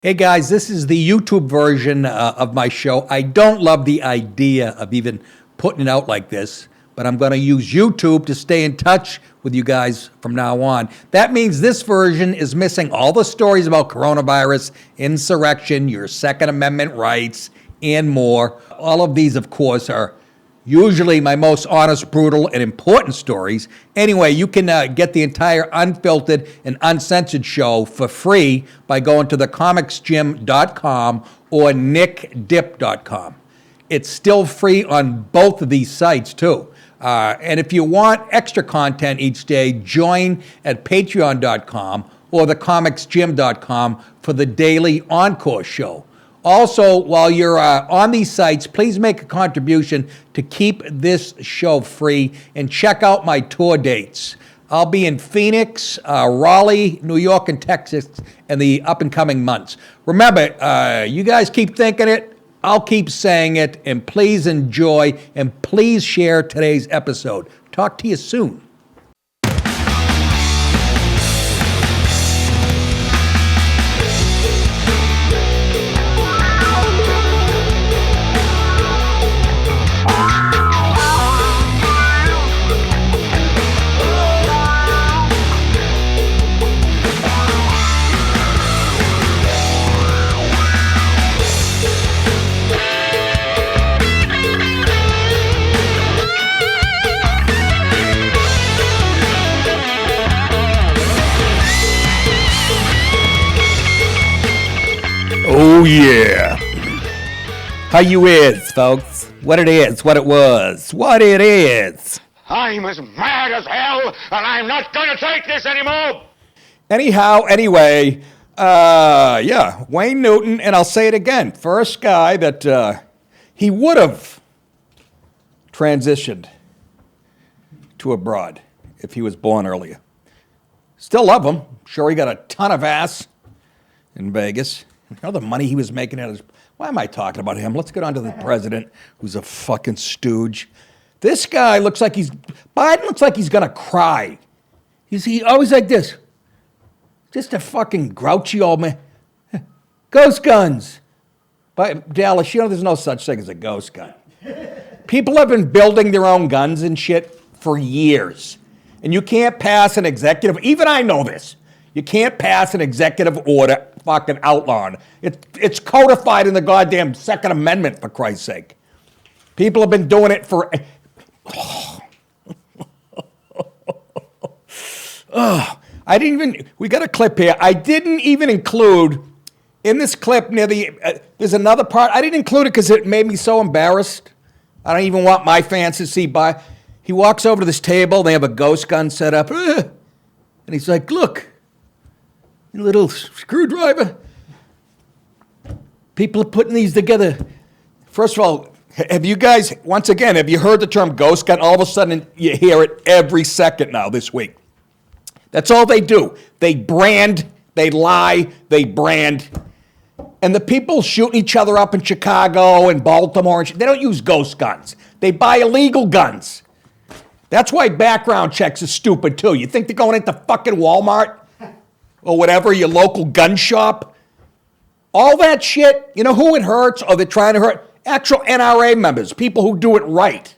Hey guys, this is the YouTube version of my show. I don't love the idea of even putting it out like this, but I'm going to use YouTube to stay in touch with you guys from now on. That means this version is missing all the stories about coronavirus, insurrection, your Second Amendment rights, and more. All of these, of course, are usually my most honest, brutal, and important stories. Anyway, you can get the entire unfiltered and uncensored show for free by going to thecomicsgym.com or nickdip.com. It's still free on both of these sites, too. And if you want extra content each day, join at patreon.com or thecomicsgym.com for the daily Encore show. Also, while you're on these sites, please make a contribution to keep this show free and check out my tour dates. I'll be in Phoenix, Raleigh, New York, and Texas in the up-and-coming months. Remember, you guys keep thinking it, I'll keep saying it, and please enjoy, and please share today's episode. Talk to you soon. Oh, yeah. How you is, folks? What it is, what it was, what it is. I'm as mad as hell, and I'm not going to take this anymore. Anyhow, anyway, yeah, Wayne Newton, and I'll say it again, first guy that he would have transitioned to abroad if he was born earlier. Still love him. Sure, he got a ton of ass in Vegas. You know the money he was making at his... Why am I talking about him? Let's get on to the president, who's a fucking stooge. This guy looks like he's... Biden looks like he's going to cry. He always like this. Just a fucking grouchy old man. Ghost guns. But Dallas, you know there's no such thing as a ghost gun. People have been building their own guns and shit for years. And you can't pass an executive... Even I know this. You can't pass an executive order fucking outlawing. It's codified in the goddamn Second Amendment, for Christ's sake. People have been doing it for... I didn't even... We got a clip here. I didn't even include... In this clip near the... there's another part. I didn't include it because it made me so embarrassed. I don't even want my fans to see by... He walks over to this table. They have a ghost gun set up. And he's like, look... Little screwdriver. People are putting these together. First of all, have you guys, once again, have you heard the term ghost gun? All of a sudden, you hear it every second now this week. That's all they do. They brand, they lie, they brand. And the people shooting each other up in Chicago and Baltimore, they don't use ghost guns. They buy illegal guns. That's why background checks are stupid, too. You think they're going into fucking Walmart? Or whatever, your local gun shop. All that shit, you know who it hurts or they're trying to hurt? Actual NRA members, people who do it right.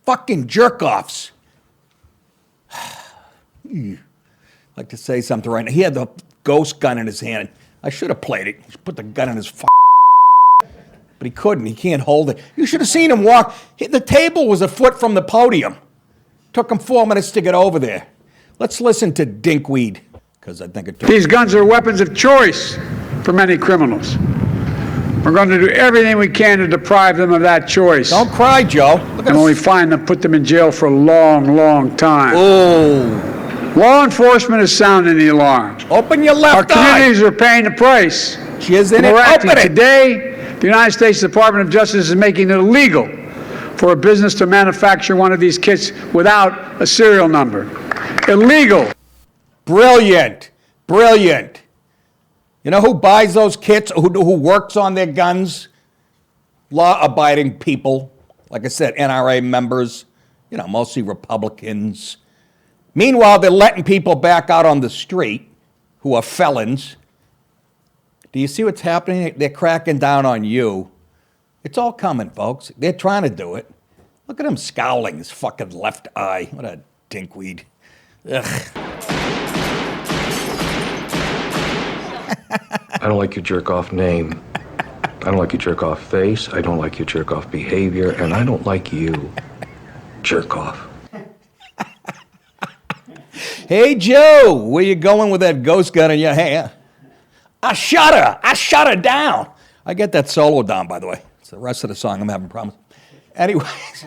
Fucking jerk-offs. I'd like to say something right now. He had the ghost gun in his hand. I should have played it. He put the gun in his but he couldn't. He can't hold it. You should have seen him walk. The table was a foot from the podium. Took him 4 minutes to get over there. Let's listen to Dinkweed. I think these guns are weapons of choice for many criminals. We're going to do everything we can to deprive them of that choice. Don't cry, Joe. And when we find them, put them in jail for a long, long time. Oh. Law enforcement is sounding the alarm. Open your left eye. Our communities are paying the price. She is in it. Open it. Today, the United States Department of Justice is making it illegal for a business to manufacture one of these kits without a serial number. Illegal. Brilliant. Brilliant. You know who buys those kits? Who works on their guns? Law-abiding people. Like I said, NRA members. You know, mostly Republicans. Meanwhile, they're letting people back out on the street who are felons. Do you see what's happening? They're cracking down on you. It's all coming, folks. They're trying to do it. Look at him scowling, his fucking left eye. What a dinkweed. Ugh. I don't like your jerk-off name. I don't like your jerk-off face. I don't like your jerk-off behavior. And I don't like you, jerk-off. Hey, Joe, where you going with that ghost gun in your hand? I shot her. I shot her down. I get that solo down, by the way. It's the rest of the song I'm having problems. Anyways.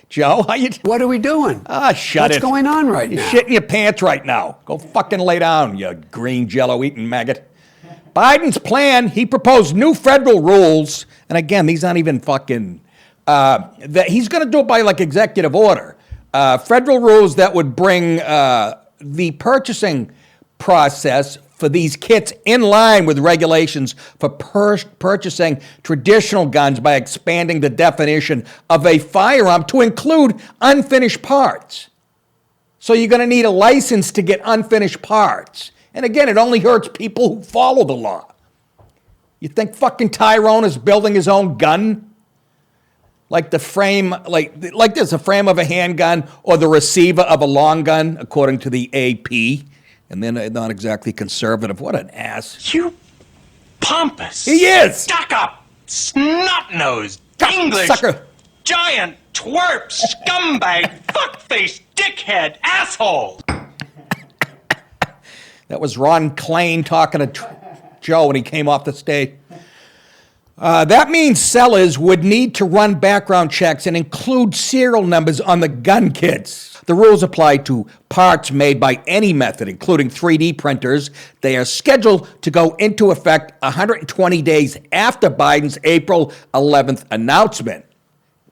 Joe, how you doing? What are we doing? Shut What's it. going on right You're now? shitting your pants right now. Go fucking lay down, you green jello-eating maggot. Biden's plan, he proposed new federal rules, and again, these aren't even fucking, that he's going to do it by like executive order. Federal rules that would bring the purchasing process for these kits in line with regulations for purchasing traditional guns by expanding the definition of a firearm to include unfinished parts. So you're going to need a license to get unfinished parts. And again, it only hurts people who follow the law. You think fucking Tyrone is building his own gun? Like the frame, like this, a frame of a handgun or the receiver of a long gun, according to the AP. And they're not exactly conservative. What an ass. You pompous. He is. Stuck-up, snot-nosed, English, Sucker. giant, twerp, scumbag, fuckface, dickhead, asshole. That was Ron Klain talking to Joe when he came off the stage. That means sellers would need to run background checks and include serial numbers on the gun kits. The rules apply to parts made by any method, including 3D printers. They are scheduled to go into effect 120 days after Biden's April 11th announcement.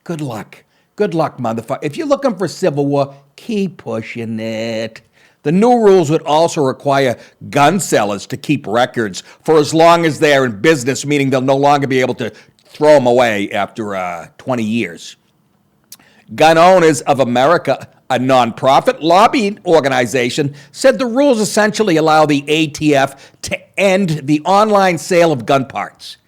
Good luck. Good luck, motherfucker. If you're looking for civil war, keep pushing it. The new rules would also require gun sellers to keep records for as long as they're in business, meaning they'll no longer be able to throw them away after 20 years. Gun Owners of America, a nonprofit lobbying organization, said the rules essentially allow the ATF to end the online sale of gun parts.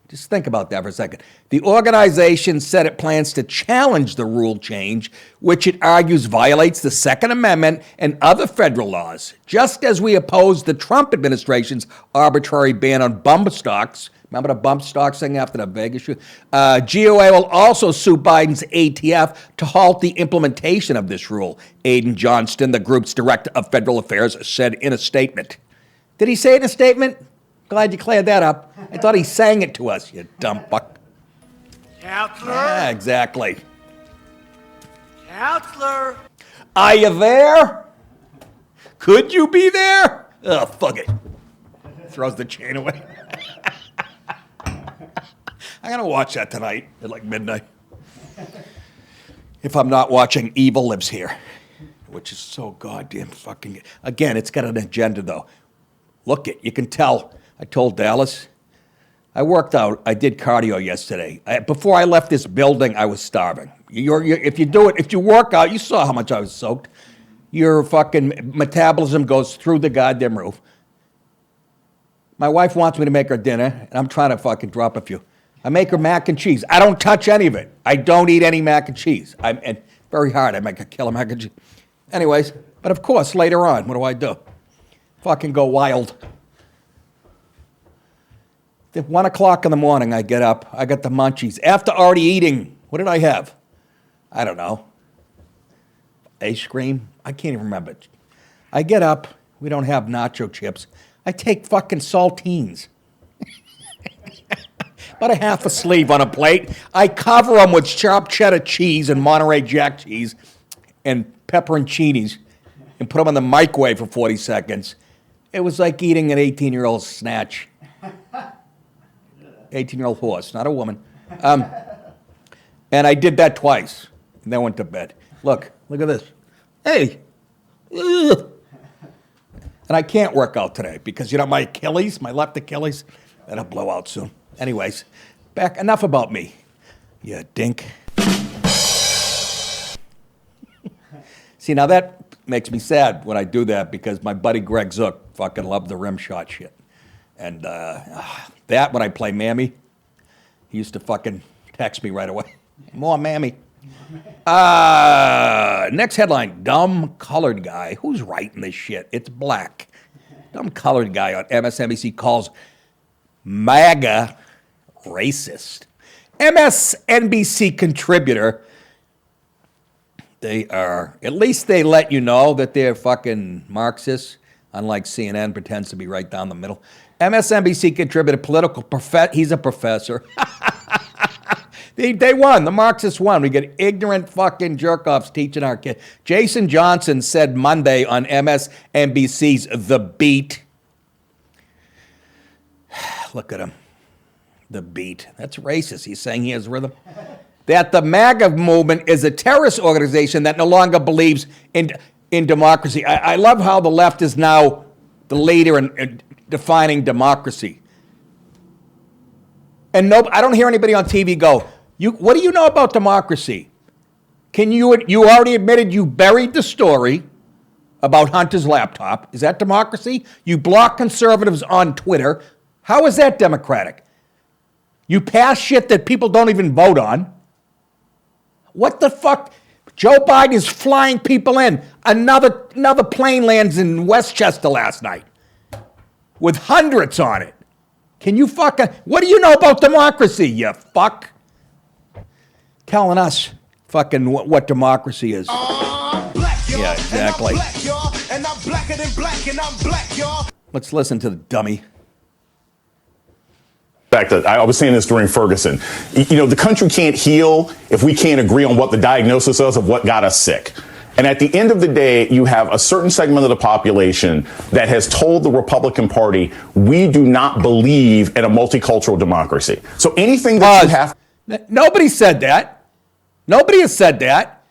Just think about that for a second. The organization said it plans to challenge the rule change, which it argues violates the Second Amendment and other federal laws, just as we oppose the Trump administration's arbitrary ban on bump stocks. Remember the bump stocks thing after the Vegas shoot? GOA will also sue Biden's ATF to halt the implementation of this rule, Aidan Johnston, the group's director of federal affairs, said in a statement. Did he say it in a statement? Glad you cleared that up. I thought he sang it to us, you dumb fuck. Counselor? Yeah, exactly. Counselor? Are you there? Could you be there? Oh, fuck it. Throws the chain away. I'm going to watch that tonight at like midnight. If I'm not watching Evil Lives Here, which is so goddamn fucking... Again, it's got an agenda, though. Look it, you can tell. I told Dallas, I worked out, I did cardio yesterday. Before I left this building, I was starving. If you work out, you saw how much I was soaked. Your fucking metabolism goes through the goddamn roof. My wife wants me to make her dinner, and I'm trying to fucking drop a few. I make her mac and cheese. I don't touch any of it. I don't eat any mac and cheese. And very hard, I make a killer mac and cheese. Anyways, but of course, later on, what do? Fucking go wild. At 1 o'clock in the morning, I get up. I got the munchies. After already eating, what did I have? I don't know. Ice cream? I can't even remember. I get up. We don't have nacho chips. I take fucking saltines. About a half a sleeve on a plate. I cover them with sharp cheddar cheese and Monterey Jack cheese and pepperoncinis and put them in the microwave for 40 seconds. It was like eating an 18-year-old snatch. 18-year-old horse, not a woman. And I did that twice, and then went to bed. Look at this. Hey. Ugh. And I can't work out today because, my Achilles, my left Achilles, that'll blow out soon. Anyways, enough about me, you dink. See, now that makes me sad when I do that because my buddy Greg Zook fucking loved the rim shot shit. And that, when I play Mammy, he used to fucking text me right away. More Mammy. Next headline, dumb colored guy. Who's writing this shit? It's black. Dumb colored guy on MSNBC calls MAGA racist. MSNBC contributor, at least they let you know that they're fucking Marxists, unlike CNN pretends to be right down the middle. MSNBC contributor, he's a professor. They won. The Marxists won. We get ignorant fucking jerk-offs teaching our kids. Jason Johnson said Monday on MSNBC's The Beat. Look at him. The Beat. That's racist. He's saying he has rhythm. That the MAGA movement is a terrorist organization that no longer believes in democracy. I love how the left is now the leader in defining democracy. And I don't hear anybody on TV go, what do you know about democracy? You already admitted you buried the story about Hunter's laptop. Is that democracy? You block conservatives on Twitter. How is that democratic? You pass shit that people don't even vote on. What the fuck? Joe Biden is flying people in. Another plane lands in Westchester last night with hundreds on it. Can you what do you know about democracy, you fuck? Telling us fucking what democracy is. Yeah, exactly. Let's listen to the dummy. Fact that I was saying this during Ferguson. The country can't heal if we can't agree on what the diagnosis is of what got us sick. And at the end of the day, you have a certain segment of the population that has told the Republican Party, we do not believe in a multicultural democracy. So anything that you have... Nobody said that. Nobody has said that.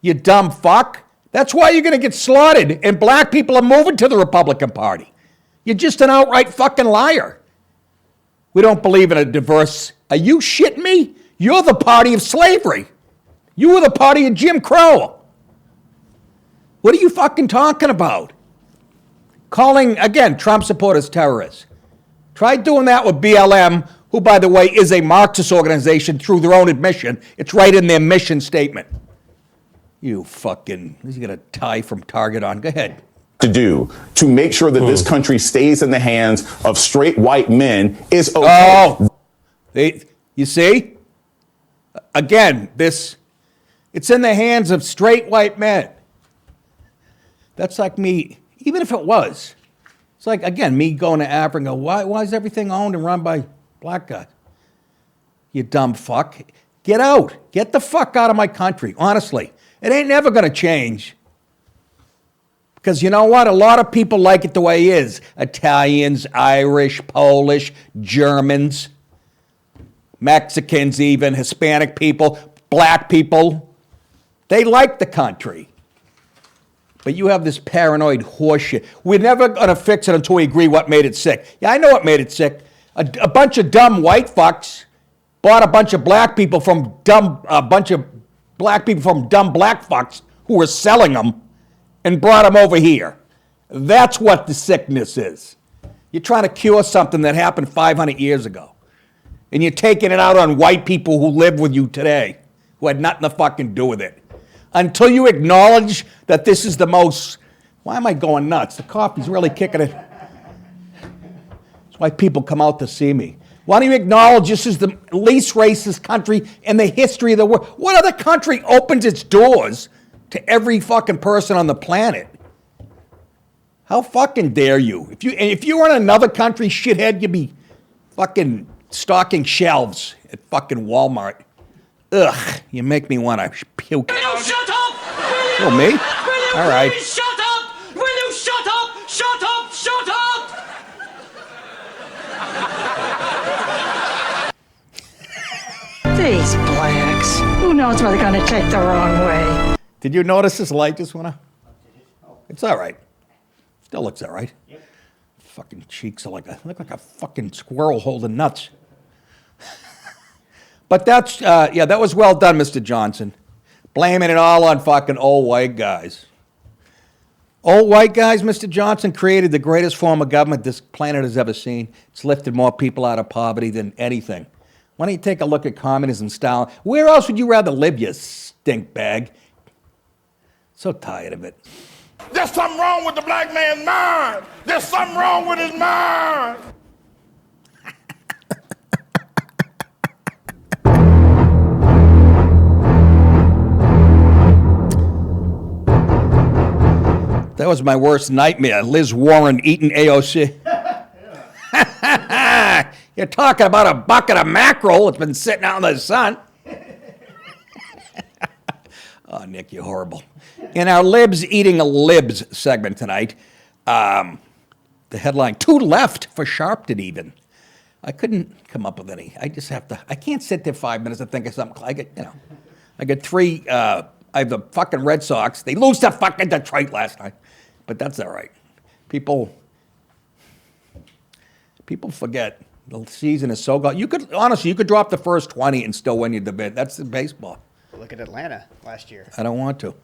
You dumb fuck. That's why you're going to get slaughtered. And black people are moving to the Republican Party. You're just an outright fucking liar. We don't believe in a diverse... Are you shitting me? You're the party of slavery. You were the party of Jim Crow. What are you fucking talking about? Calling, again, Trump supporters terrorists. Try doing that with BLM, who, by the way, is a Marxist organization through their own admission. It's right in their mission statement. You fucking... He's got a tie from Target on. Go ahead. To do to make sure that this country stays in the hands of straight white men is okay. Oh, you see? Again, it's in the hands of straight white men. That's like me, even if it was. It's like, again, me going to Africa and go, why is everything owned and run by black guys? You dumb fuck. Get out. Get the fuck out of my country, honestly. It ain't never going to change. Because you know what? A lot of people like it the way it is. Italians, Irish, Polish, Germans, Mexicans even, Hispanic people, black people. They like the country. But you have this paranoid horseshit. We're never going to fix it until we agree what made it sick. Yeah, I know what made it sick. A bunch of dumb white fucks bought a bunch of black people from dumb black fucks who were selling them and brought them over here. That's what the sickness is. You're trying to cure something that happened 500 years ago. And you're taking it out on white people who live with you today, who had nothing to fucking do with it. Until you acknowledge that this is the most... Why am I going nuts? The coffee's really kicking it. That's why people come out to see me. Why don't you acknowledge this is the least racist country in the history of the world? What other country opens its doors to every fucking person on the planet? How fucking dare you? If you were in another country, shithead, you'd be fucking stocking shelves at fucking Walmart. Ugh, you make me want to puke. Will you shut up? Oh, me? All right. Will you shut up? Will you shut up? Shut up! Shut up! These blacks. Who knows what they're going to take the wrong way? Did you notice this light just went off? It's all right. Still looks all right. Yep. Fucking cheeks are look like a fucking squirrel holding nuts. But that's, that was well done, Mr. Johnson. Blaming it all on fucking old white guys. Old white guys, Mr. Johnson, created the greatest form of government this planet has ever seen. It's lifted more people out of poverty than anything. Why don't you take a look at communism style? Where else would you rather live, you stink bag? So tired of it. There's something wrong with the black man's mind. There's something wrong with his mind. That was my worst nightmare. Liz Warren eating AOC. You're talking about a bucket of mackerel. It's been sitting out in the sun. Oh, Nick, you're horrible. In our Libs Eating a Libs segment tonight, the headline, "Two left for Sharpton even." I couldn't come up with any. I just have to, I can't sit there 5 minutes and think of something. I get three, I have the fucking Red Sox. They lose to fucking Detroit last night. But that's all right. People forget the season is so gone. You could drop the first 20 and still win your debate. That's the baseball. Look at Atlanta last year. I don't want to.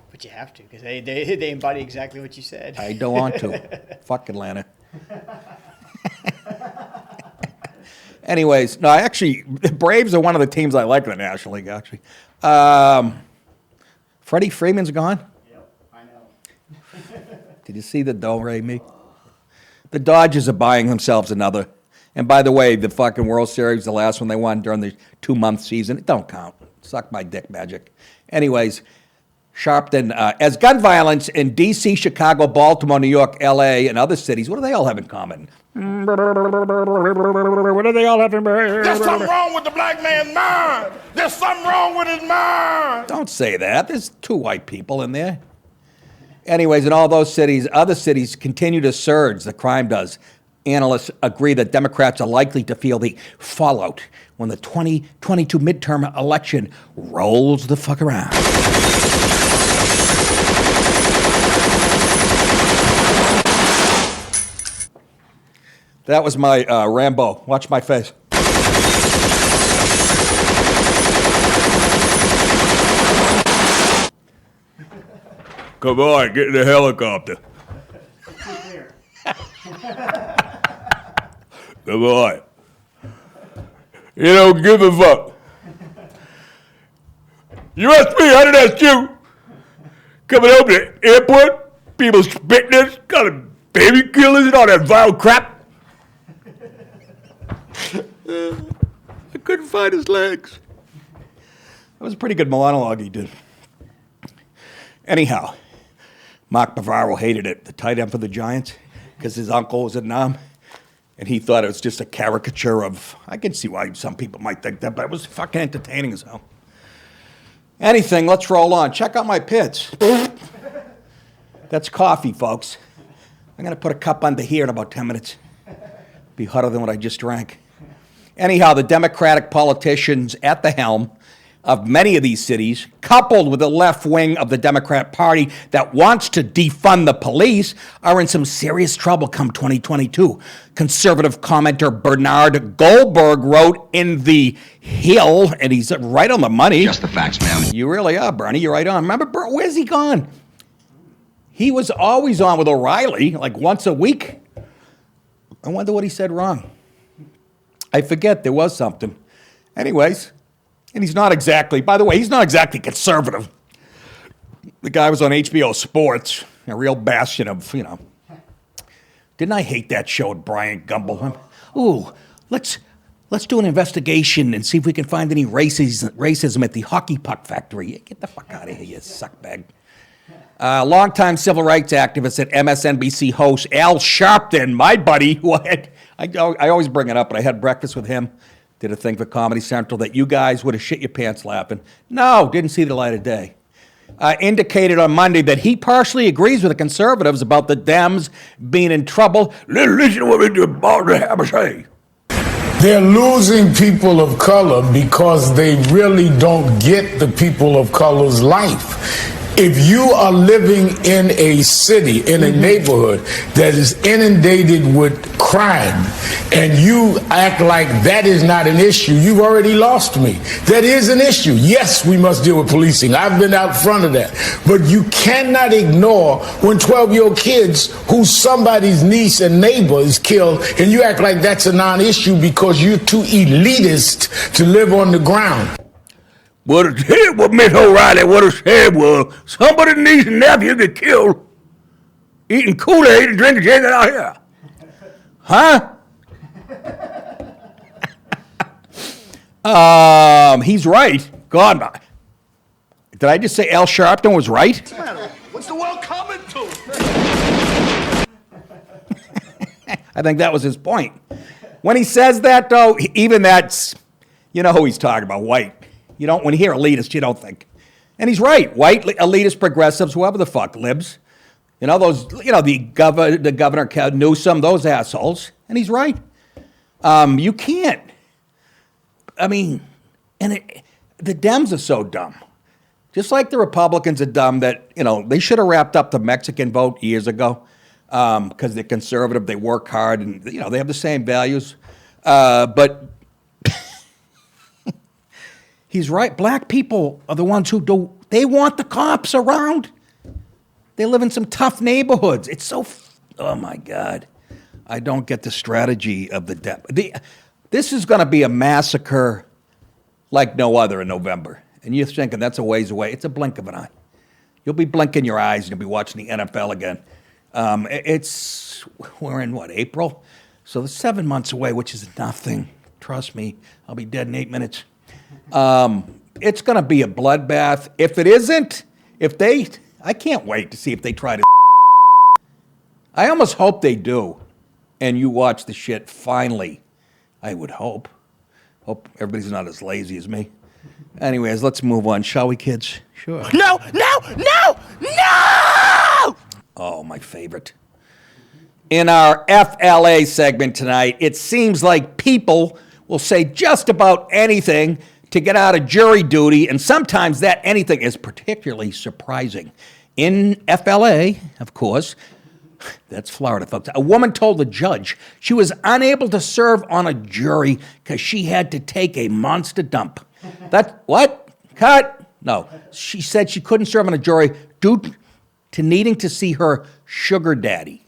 But you have to, because they embody exactly what you said. I don't want to. Fuck Atlanta. Anyways, no, the Braves are one of the teams I like in the National League, actually. Freddie Freeman's gone. Did you see the do-re me? The Dodgers are buying themselves another. And by the way, the fucking World Series, the last one they won during the 2-month season, it don't count. Suck my dick, Magic. Anyways, Sharpton, as gun violence in D.C., Chicago, Baltimore, New York, L.A., and other cities, what do they all have in common? What do they all have in common? There's something wrong with the black man's mind. There's something wrong with his mind. Don't say that. There's 2 white people in there. Anyways, in all those cities, other cities continue to surge. The crime does. Analysts agree that Democrats are likely to feel the fallout when the 2022 midterm election rolls the fuck around. That was my Rambo. Watch my face. Come on, get in the helicopter. Come on. You don't give a fuck. You asked me, I didn't ask you. Coming over to the airport, people spitting us, got a baby killers and all that vile crap. I couldn't find his legs. That was a pretty good monologue he did. Anyhow, Mark Bavaro hated it, the tight end for the Giants, because his uncle was a Nam, and he thought it was just a caricature of, I can see why some people might think that, but it was fucking entertaining as hell. Anything, let's roll on. Check out my pits. That's coffee, folks. I'm going to put a cup under here in about 10 minutes. Be hotter than what I just drank. Anyhow, the Democratic politicians at the helm of many of these cities, coupled with the left wing of the Democrat Party that wants to defund the police, are in some serious trouble come 2022. Conservative commenter Bernard Goldberg wrote in The Hill, and he's right on the money. Just the facts, man. You really are, Bernie. You're right on. Remember, where's he gone? He was always on with O'Reilly, like once a week. I wonder what he said wrong. I forget. There was something. Anyways. And he's not exactly, by the way, he's not exactly conservative. The guy was on HBO Sports, a real bastion of, Didn't I hate that show with Brian Gumbel? Ooh, let's do an investigation and see if we can find any racism at the hockey puck factory. Get the fuck out of here, you suckbag. Longtime civil rights activist at MSNBC host Al Sharpton, my buddy, who I always bring it up, but I had breakfast with him. Did a thing for Comedy Central that you guys would have shit your pants laughing. No, didn't see the light of day. Indicated on Monday that he partially agrees with the conservatives about the Dems being in trouble. Listen to what DiPaolo have to say. They're losing people of color because they really don't get the people of color's life. If you are living in a city, in a neighborhood that is inundated with crime, and you act like that is not an issue, you've already lost me. That is an issue. Yes, we must deal with policing. I've been out front of that. But you cannot ignore when 12-year-old kids who somebody's niece and neighbor is killed, and you act like that's a non-issue because you're too elitist to live on the ground. What it said was, Miss O'Reilly, what it said was, somebody's niece and nephew get killed eating Kool-Aid and drinking chicken out here. Huh? He's right. God, did I just say Al Sharpton was right? What's the world coming to? I think that was his point. When he says that, though, even that's, you know who he's talking about, white. You don't, when you hear elitist, you don't think. And he's right. White, elitist, progressives, whoever the fuck, libs. You know, those, you know, the governor Newsom, those assholes. And he's right. You can't. I mean, the Dems are so dumb. Just like the Republicans are dumb that, you know, they should have wrapped up the Mexican vote years ago because they're conservative, they work hard, and, you know, they have the same values. But he's right. Black people are the ones who do, they want the cops around. They live in some tough neighborhoods. It's so, oh my God. I don't get the strategy of the Dems. This is going to be a massacre like no other in November. And you're thinking that's a ways away. It's a blink of an eye. You'll be blinking your eyes and you'll be watching the NFL again. We're in what, April? So it's 7 months away, which is nothing. Trust me, I'll be dead in 8 minutes. It's going to be a bloodbath. If it isn't, I can't wait to see if they try to. I almost hope they do. And you watch the shit finally. I would hope. Hope everybody's not as lazy as me. Anyways, let's move on, shall we, kids? Sure. No! Oh, my favorite. In our FLA segment tonight, it seems like people will say just about anything to get out of jury duty, and sometimes that anything is particularly surprising. In FLA, of course, that's Florida, folks, a woman told the judge she was unable to serve on a jury because she had to take a monster dump. What? Cut? No. She said she couldn't serve on a jury due to needing to see her sugar daddy.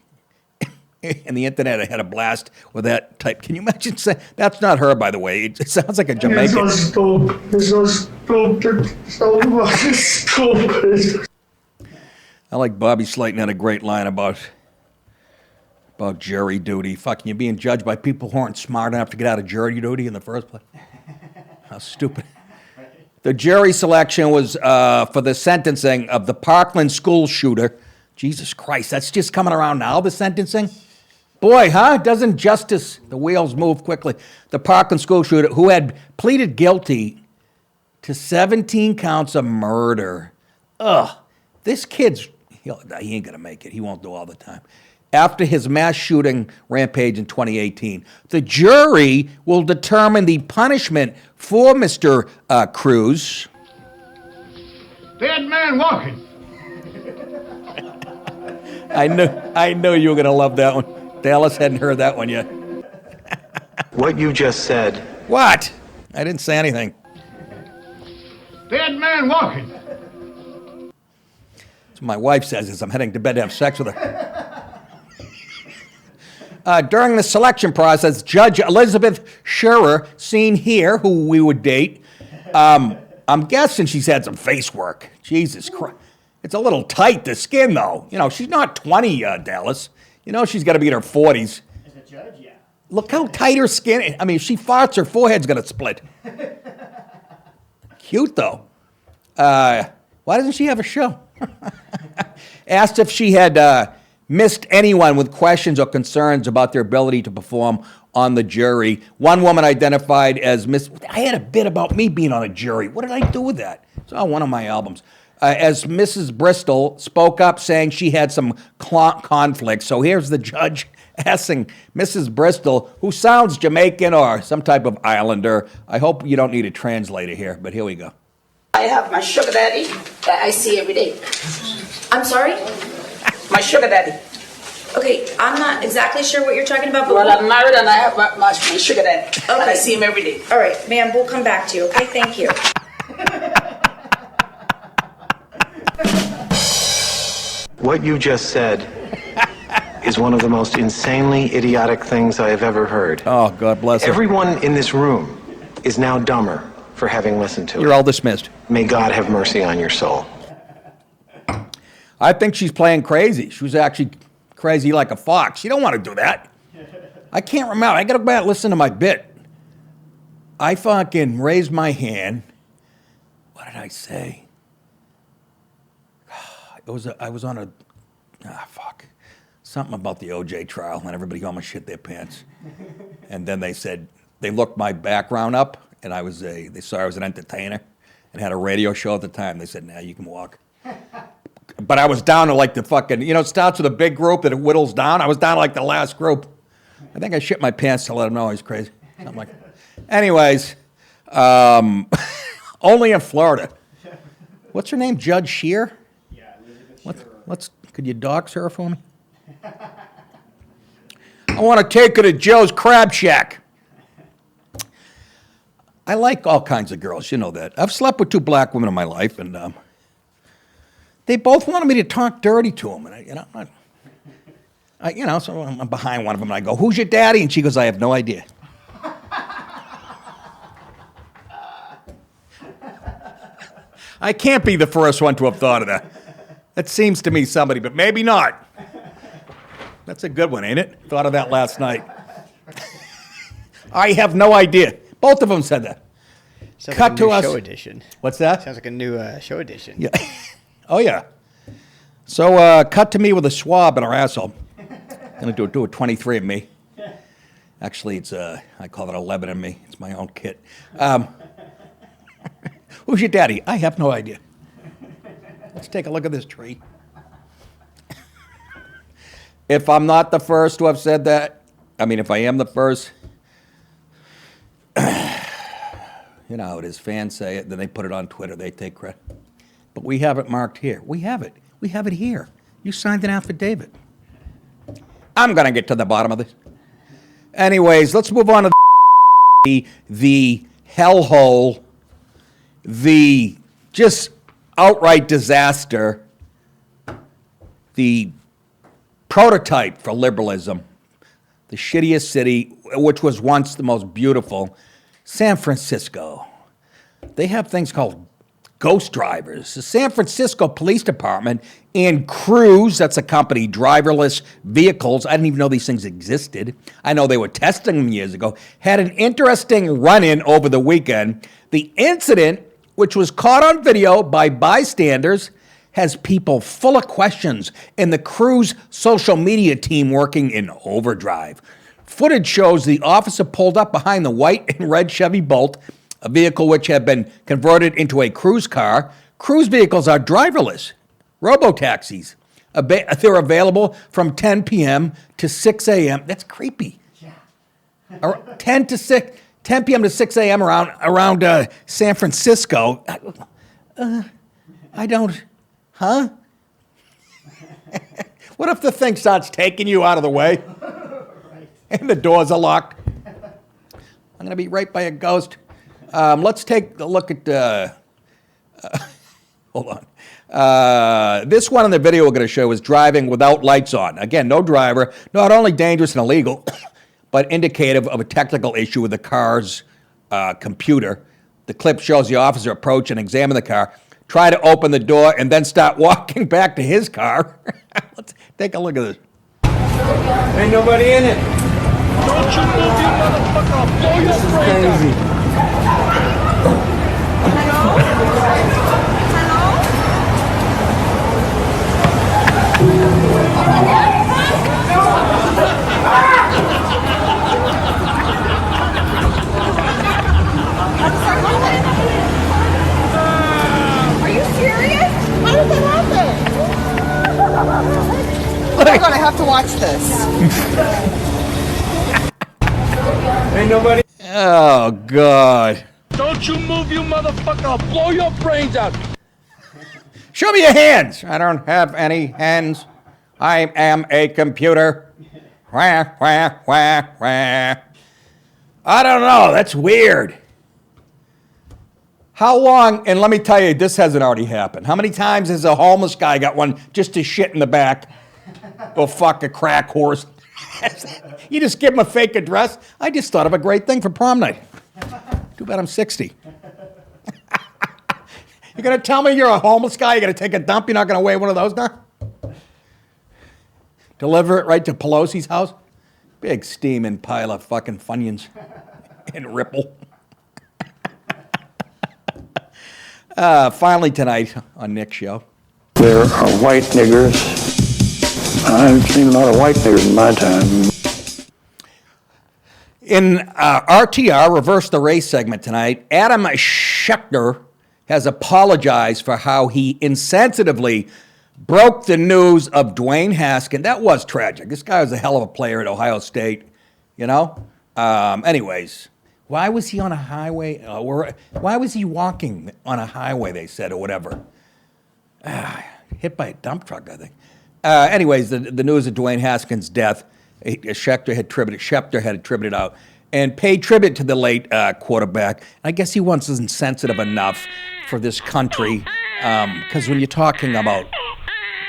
And the internet had a blast with that type. Can you imagine saying, that's not her, by the way. It sounds like a Jamaican. It's so stupid. So fucking stupid. I like Bobby Slayton had a great line about jury duty. Fucking you being judged by people who aren't smart enough to get out of jury duty in the first place. How stupid. The jury selection was for the sentencing of the Parkland school shooter. Jesus Christ, that's just coming around now, the sentencing? Boy, huh? Doesn't justice, the wheels move quickly. The Parkland school shooter who had pleaded guilty to 17 counts of murder. Ugh, this kid's, he ain't going to make it. He won't do all the time. After his mass shooting rampage in 2018, the jury will determine the punishment for Mr. Cruz. Dead man walking. I knew you were going to love that one. Dallas hadn't heard that one yet. What you just said. What? I didn't say anything. Dead man walking. That's what my wife says as I'm heading to bed to have sex with her. During the selection process, Judge Elizabeth Scherer, seen here, who we would date, I'm guessing she's had some face work. Jesus Christ. It's a little tight, the skin, though. You know, she's not 20, Dallas. You know she's got to be in her 40s. As a judge, yeah. Look how tight her skin is. I mean, if she farts, her forehead's going to split. Cute, though. Why doesn't she have a show? Asked if she had missed anyone with questions or concerns about their ability to perform on the jury. One woman identified as I had a bit about me being on a jury. What did I do with that? It's on one of my albums. As Mrs. Bristol spoke up saying she had some conflict. So here's the judge asking Mrs. Bristol, who sounds Jamaican or some type of islander. I hope you don't need a translator here, but here we go. I I have my sugar daddy that I see every day. I'm sorry? My sugar daddy. Okay, I'm not exactly sure what you're talking about, but Well, I'm married and I have my sugar daddy. Okay. And I see him every day. All right, ma'am, we'll come back to you. Okay, thank you. What you just said is one of the most insanely idiotic things I have ever heard. Oh, God bless her. Everyone in this room is now dumber for having listened to it. You're all dismissed. May God have mercy on your soul. I think she's playing crazy. She was actually crazy like a fox. You don't want to do that. I can't remember. I got to go back and listen to my bit. I fucking raised my hand. What did I say? I was on something about the OJ trial, and everybody almost shit their pants. And then they said, they looked my background up, and they saw I was an entertainer and had a radio show at the time. They said, nah, you can walk. But I was down to like the fucking, it starts with a big group and it whittles down. I was down to like the last group. I think I shit my pants to let them know I was crazy. Something like that. Anyways, only in Florida. What's her name? Judge Shear? Yeah, Elizabeth Shearer. Could you dox her for me? I want to take her to Joe's Crab Shack. I like all kinds of girls, you know that. I've slept with 2 black women in my life, and they both wanted me to talk dirty to them. And so I'm behind one of them, and I go, "Who's your daddy?" And she goes, "I have no idea." I can't be the first one to have thought of that. That seems to me somebody, but maybe not. That's a good one, ain't it? Thought of that last night. I have no idea. Both of them said that. Sounds Cut like a to new us. show edition. What's that? Sounds like a new show edition. Yeah. Oh, yeah. So, cut to me with a swab in her asshole. Gonna do a 23 of me. Actually, it's I call it 11 of me. It's my own kit. Who's your daddy? I have no idea. Let's take a look at this tree. If I'm not the first to have said that, if I am the first, you know how it is. Fans say it, then they put it on Twitter. They take credit. But we have it marked here. We have it. We have it here. You signed an affidavit. I'm going to get to the bottom of this. Anyways, let's move on to the hellhole, the just outright disaster, the prototype for liberalism, the shittiest city, which was once the most beautiful, San Francisco. They have things called ghost drivers. The San Francisco Police Department and Cruise, that's a company, driverless vehicles, I didn't even know these things existed. I know they were testing them years ago, had an interesting run-in over the weekend. The incident, which was caught on video by bystanders, has people full of questions and the Cruise social media team working in overdrive. Footage shows the officer pulled up behind the white and red Chevy Bolt, a vehicle which had been converted into a Cruise car. Cruise vehicles are driverless, robo-taxis. They're available from 10 p.m. to 6 a.m. That's creepy. Yeah. 10 p.m. to 6 a.m. around San Francisco. I don't... Huh? What if the thing starts taking you out of the way? And the doors are locked? I'm going to be right by a ghost. Let's take a look at... hold on. This one in the video we're going to show is driving without lights on. Again, no driver. Not only dangerous and illegal, but indicative of a technical issue with the car's computer. The clip shows the officer approach and examine the car, try to open the door, and then start walking back to his car. Let's take a look at this. Ain't nobody in it. Don't you move, you motherfucker. I'll blow your brains out. Are you serious? How did that happen? We're gonna have to watch this. Ain't nobody. Oh, God. Don't you move, you motherfucker. I'll blow your brains out. Show me your hands. I don't have any hands. I am a computer. Wah, wah, wah, wah. I don't know. That's weird. How long, and let me tell you, this hasn't already happened. How many times has a homeless guy got one just to shit in the back? Go fuck a crack horse. You just give him a fake address. I just thought of a great thing for prom night. Too bad I'm 60. You're going to tell me you're a homeless guy, you're going to take a dump, you're not going to weigh one of those down? Deliver it right to Pelosi's house? Big steaming pile of fucking Funyuns and Ripple. Finally tonight on Nick's show. There are white niggers. I've seen a lot of white niggers in my time. In RTR, Reverse the Race segment tonight, Adam Schefter has apologized for how he insensitively broke the news of Dwayne Haskins. That was tragic. This guy was a hell of a player at Ohio State, you know? Anyways, why was he on a highway? Why was he walking on a highway, they said, or whatever? Hit by a dump truck, I think. Anyways, the news of Dwayne Haskins' death, Schefter had attributed out and paid tribute to the late quarterback. I guess he wasn't insensitive enough for this country, because when you're talking about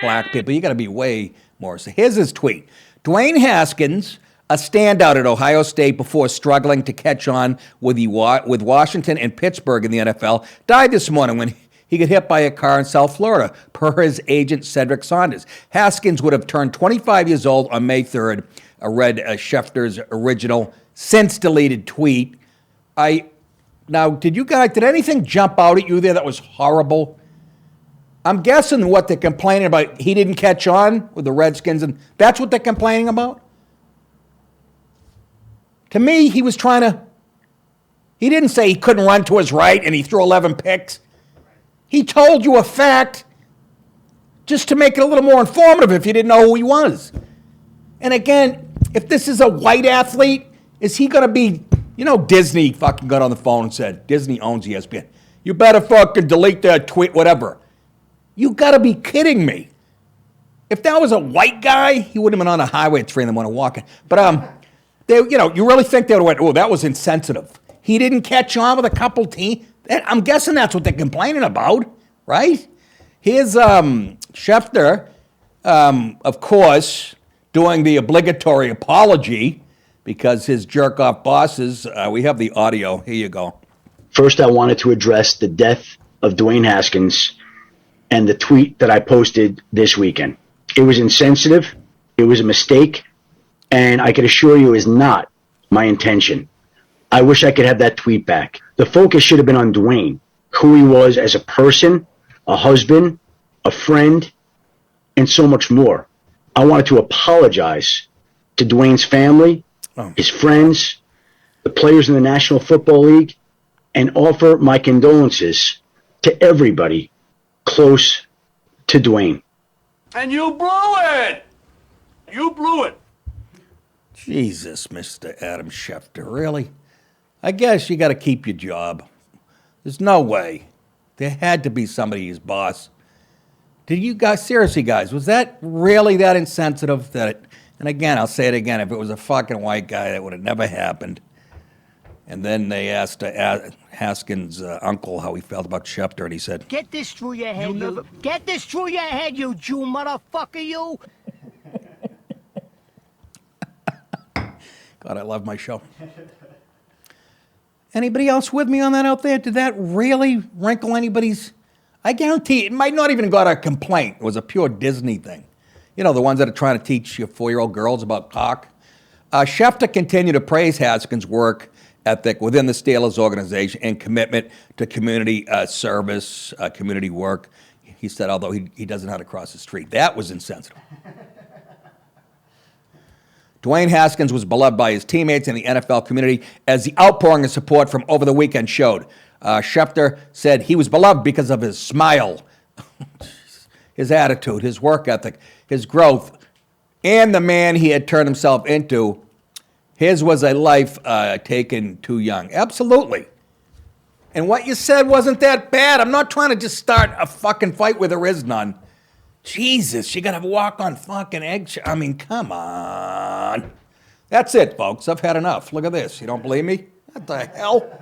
black people, you got to be way more. So here's his tweet. Dwayne Haskins, a standout at Ohio State before struggling to catch on with Washington and Pittsburgh in the NFL, died this morning when he got hit by a car in South Florida, per his agent Cedric Saunders. Haskins would have turned 25 years old on May 3rd, read Schefter's original, since-deleted tweet. Now, did anything jump out at you there that was horrible? I'm guessing what they're complaining about, he didn't catch on with the Redskins, and that's what they're complaining about? To me, he didn't say he couldn't run to his right and he threw 11 picks. He told you a fact just to make it a little more informative if you didn't know who he was. And again, if this is a white athlete, is he going to be, Disney fucking got on the phone and said, Disney owns ESPN. You better fucking delete that tweet, whatever. You got to be kidding me. If that was a white guy, he wouldn't have been on a highway at 3 in the morning walking. But, you really think they would have went, oh, that was insensitive. He didn't catch on with a couple teams. I'm guessing that's what they're complaining about, right? Here's Schefter, of course, doing the obligatory apology because his jerk-off bosses, we have the audio. Here you go. First, I wanted to address the death of Dwayne Haskins and the tweet that I posted this weekend. It was insensitive. It was a mistake. And I can assure you is not my intention. I wish I could have that tweet back. The focus should have been on Dwayne, who he was as a person, a husband, a friend, and so much more. I wanted to apologize to Dwayne's family, his friends, the players in the National Football League, and offer my condolences to everybody close to Dwayne. And you blew it! You blew it! Jesus, Mr. Adam Schefter, really? I guess you got to keep your job. There's no way. There had to be somebody who's boss. Did you guys, seriously guys, was that really that insensitive and again, I'll say it again, if it was a fucking white guy, that would have never happened. And then they asked Haskins' uncle how he felt about Schefter, and he said, Get this through your head, Get this through your head, you Jew motherfucker, you! God, I love my show. Anybody else with me on that out there? Did that really wrinkle anybody's? I guarantee it might not even got a complaint. It was a pure Disney thing. The ones that are trying to teach your 4-year-old girls about cock. Schefter continued to praise Haskins' work ethic within the Steelers organization and commitment to community service, community work. He said, although he doesn't know how to cross the street. That was insensitive. Dwayne Haskins was beloved by his teammates and the NFL community, as the outpouring of support from over the weekend showed. Schefter said he was beloved because of his smile, his attitude, his work ethic, his growth, and the man he had turned himself into. His was a life taken too young. Absolutely. And what you said wasn't that bad. I'm not trying to just start a fucking fight where there is none. Jesus, you gotta walk on fucking eggshells. I mean, come on. That's it, folks. I've had enough. Look at this. You don't believe me? What the hell?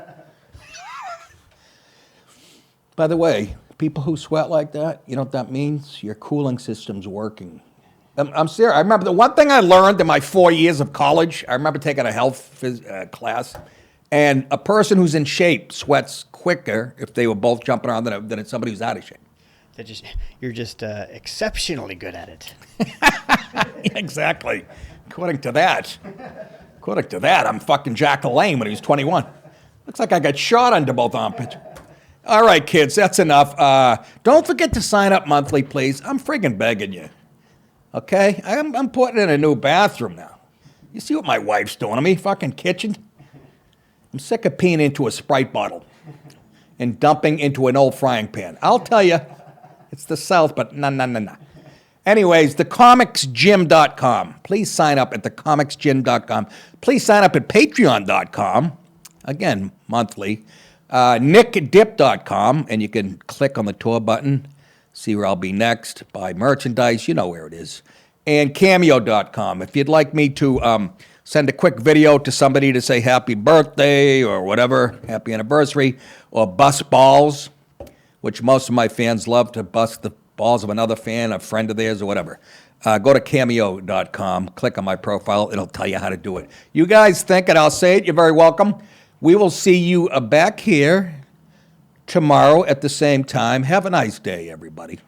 By the way, people who sweat like that, you know what that means? Your cooling system's working. I'm serious. I remember the one thing I learned in my 4 years of college, I remember taking a health class, and a person who's in shape sweats quicker if they were both jumping around than somebody who's out of shape. You're just exceptionally good at it. Exactly. According to that, I'm fucking Jack LaLanne when he was 21. Looks like I got shot under both armpits. All right, kids, that's enough. Don't forget to sign up monthly, please. I'm friggin' begging you. Okay? I'm putting in a new bathroom now. You see what my wife's doing to me? Fucking kitchen. I'm sick of peeing into a Sprite bottle and dumping into an old frying pan. I'll tell you, it's the South, but nah. Anyways, thecomicsgym.com. Please sign up at thecomicsgym.com. Please sign up at patreon.com. Again, monthly. nickdip.com, and you can click on the tour button, see where I'll be next, buy merchandise, you know where it is. And cameo.com. If you'd like me to send a quick video to somebody to say happy birthday or whatever, happy anniversary, or bust balls, which most of my fans love to bust the balls of another fan, a friend of theirs, or whatever. Go to cameo.com, click on my profile, it'll tell you how to do it. You guys think it, I'll say it, you're very welcome. We will see you back here tomorrow at the same time. Have a nice day, everybody.